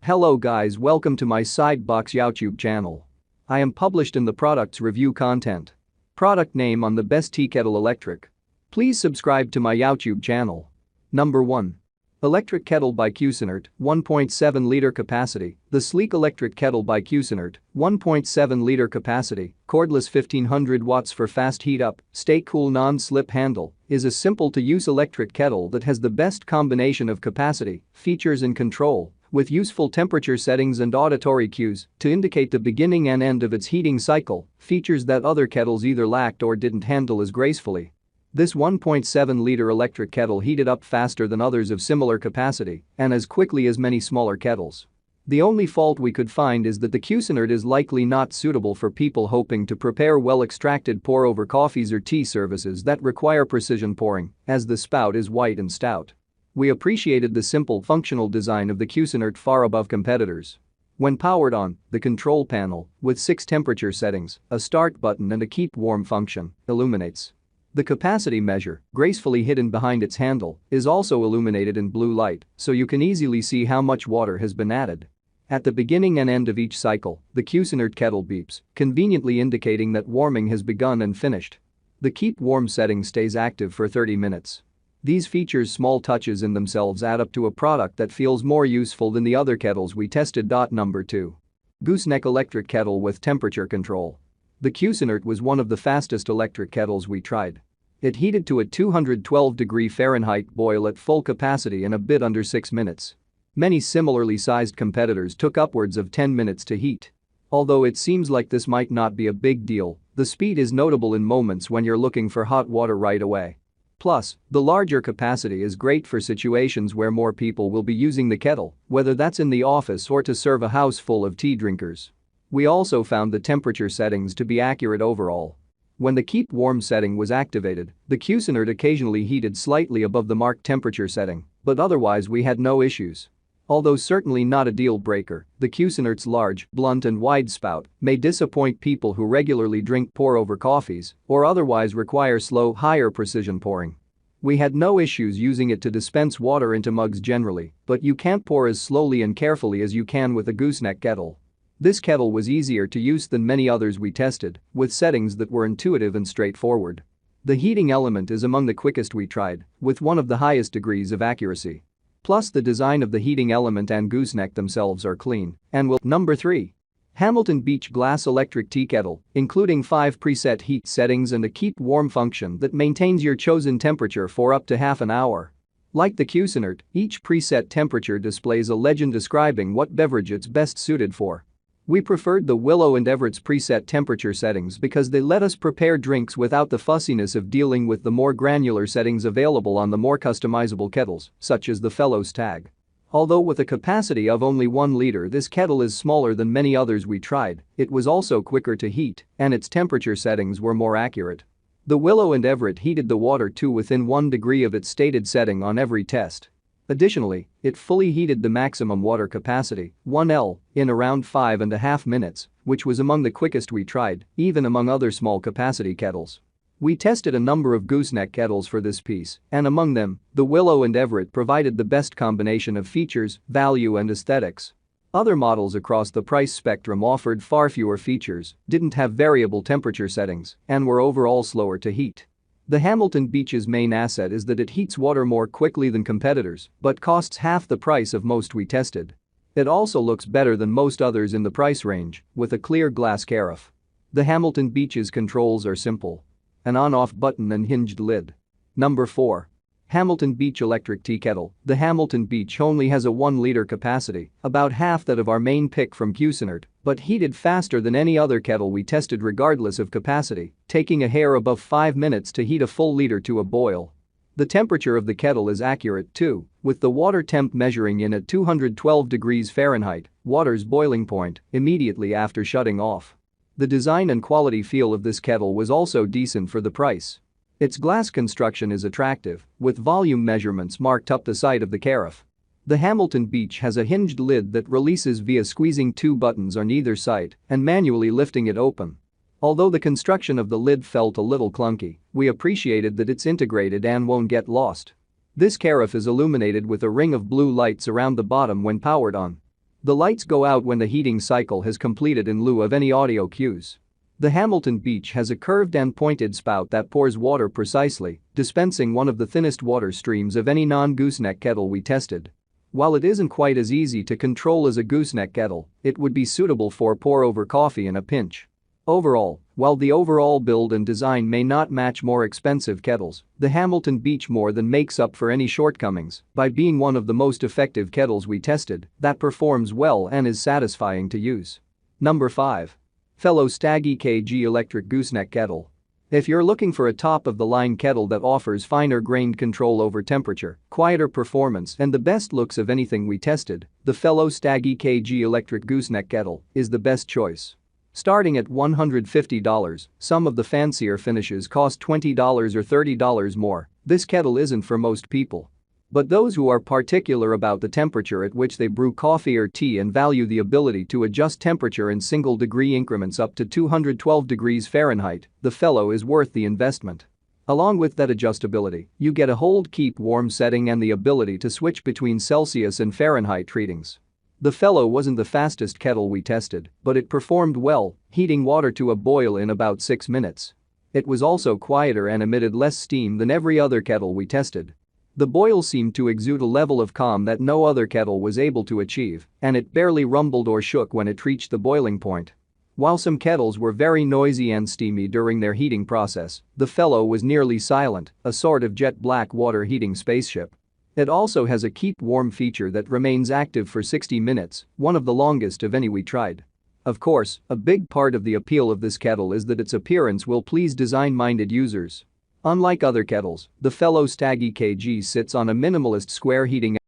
Hello guys, welcome to my Sidebox YouTube channel. I am published in the products review content. Product name on the best tea kettle electric. Please subscribe to my YouTube channel. Number 1. Electric Kettle by Cuisinart, 1.7 liter capacity. The sleek electric kettle by Cuisinart, 1.7 liter capacity, cordless 1500 watts for fast heat up, stay cool non-slip handle, is a simple to use electric kettle that has the best combination of capacity, features and control, with useful temperature settings and auditory cues to indicate the beginning and end of its heating cycle, features that other kettles either lacked or didn't handle as gracefully. This 1.7-liter electric kettle heated up faster than others of similar capacity and as quickly as many smaller kettles. The only fault we could find is that the Cuisinart is likely not suitable for people hoping to prepare well-extracted pour-over coffees or tea services that require precision pouring, as the spout is wide and stout. We appreciated the simple functional design of the Cuisinart far above competitors. When powered on, the control panel, with 6 temperature settings, a start button and a keep warm function, illuminates. The capacity measure, gracefully hidden behind its handle, is also illuminated in blue light, so you can easily see how much water has been added. At the beginning and end of each cycle, the Cuisinart kettle beeps, conveniently indicating that warming has begun and finished. The keep warm setting stays active for 30 minutes. These features, small touches in themselves, add up to a product that feels more useful than the other kettles we tested. Number 2. Gooseneck electric kettle with temperature control. The Cuisinart was one of the fastest electric kettles we tried. It heated to a 212-degree Fahrenheit boil at full capacity in a bit under 6 minutes. Many similarly sized competitors took upwards of 10 minutes to heat. Although it seems like this might not be a big deal, the speed is notable in moments when you're looking for hot water right away. Plus, the larger capacity is great for situations where more people will be using the kettle, whether that's in the office or to serve a house full of tea drinkers. We also found the temperature settings to be accurate overall. When the keep warm setting was activated, the Cuisinart occasionally heated slightly above the marked temperature setting, but otherwise we had no issues. Although certainly not a deal breaker, the Cuisinart's large, blunt and wide spout may disappoint people who regularly drink pour-over coffees or otherwise require slow, higher precision pouring. We had no issues using it to dispense water into mugs generally, but you can't pour as slowly and carefully as you can with a gooseneck kettle. This kettle was easier to use than many others we tested, with settings that were intuitive and straightforward. The heating element is among the quickest we tried, with one of the highest degrees of accuracy. Plus, the design of the heating element and gooseneck themselves are clean and will. Number 3. Hamilton Beach Glass Electric Tea Kettle, including 5 preset heat settings and a keep warm function that maintains your chosen temperature for up to half an hour. Like the Cuisinart, each preset temperature displays a legend describing what beverage it's best suited for. We preferred the Willow & Everett's preset temperature settings because they let us prepare drinks without the fussiness of dealing with the more granular settings available on the more customizable kettles, such as the Fellows tag. Although with a capacity of only 1 liter, this kettle is smaller than many others we tried, it was also quicker to heat, and its temperature settings were more accurate. The Willow & Everett heated the water to within 1 degree of its stated setting on every test. Additionally, it fully heated the maximum water capacity, 1L, in around 5.5 minutes, which was among the quickest we tried, even among other small capacity kettles. We tested a number of gooseneck kettles for this piece, and among them, the Willow & Everett provided the best combination of features, value and aesthetics. Other models across the price spectrum offered far fewer features, didn't have variable temperature settings, and were overall slower to heat. The Hamilton Beach's main asset is that it heats water more quickly than competitors, but costs half the price of most we tested. It also looks better than most others in the price range, with a clear glass carafe. The Hamilton Beach's controls are simple. An on-off button and hinged lid. Number 4. Hamilton Beach Electric Tea Kettle. The Hamilton Beach only has a 1-liter capacity, about half that of our main pick from Cuisinart, but heated faster than any other kettle we tested regardless of capacity, taking a hair above 5 minutes to heat a full liter to a boil. The temperature of the kettle is accurate too, with the water temp measuring in at 212 degrees Fahrenheit, water's boiling point, immediately after shutting off. The design and quality feel of this kettle was also decent for the price. Its glass construction is attractive, with volume measurements marked up the side of the carafe. The Hamilton Beach has a hinged lid that releases via squeezing 2 buttons on either side and manually lifting it open. Although the construction of the lid felt a little clunky, we appreciated that it's integrated and won't get lost. This carafe is illuminated with a ring of blue lights around the bottom when powered on. The lights go out when the heating cycle has completed in lieu of any audio cues. The Hamilton Beach has a curved and pointed spout that pours water precisely, dispensing one of the thinnest water streams of any non-gooseneck kettle we tested. While it isn't quite as easy to control as a gooseneck kettle, it would be suitable for pour-over coffee in a pinch. Overall, while the overall build and design may not match more expensive kettles, the Hamilton Beach more than makes up for any shortcomings by being one of the most effective kettles we tested that performs well and is satisfying to use. Number 5. Fellow Stag EKG Electric Gooseneck Kettle. If you're looking for a top-of-the-line kettle that offers finer-grained control over temperature, quieter performance and the best looks of anything we tested, the Fellow Stag EKG Electric Gooseneck Kettle is the best choice. Starting at $150, some of the fancier finishes cost $20 or $30 more. This kettle isn't for most people. But those who are particular about the temperature at which they brew coffee or tea and value the ability to adjust temperature in single-degree increments up to 212 degrees Fahrenheit, the Fellow is worth the investment. Along with that adjustability, you get a hold-keep-warm setting and the ability to switch between Celsius and Fahrenheit readings. The Fellow wasn't the fastest kettle we tested, but it performed well, heating water to a boil in about 6 minutes. It was also quieter and emitted less steam than every other kettle we tested. The boil seemed to exude a level of calm that no other kettle was able to achieve, and it barely rumbled or shook when it reached the boiling point. While some kettles were very noisy and steamy during their heating process, the Fellow was nearly silent, a sort of jet black water heating spaceship. It also has a keep warm feature that remains active for 60 minutes, one of the longest of any we tried. Of course, a big part of the appeal of this kettle is that its appearance will please design-minded users. Unlike other kettles, the Fellow Stag EKG sits on a minimalist square heating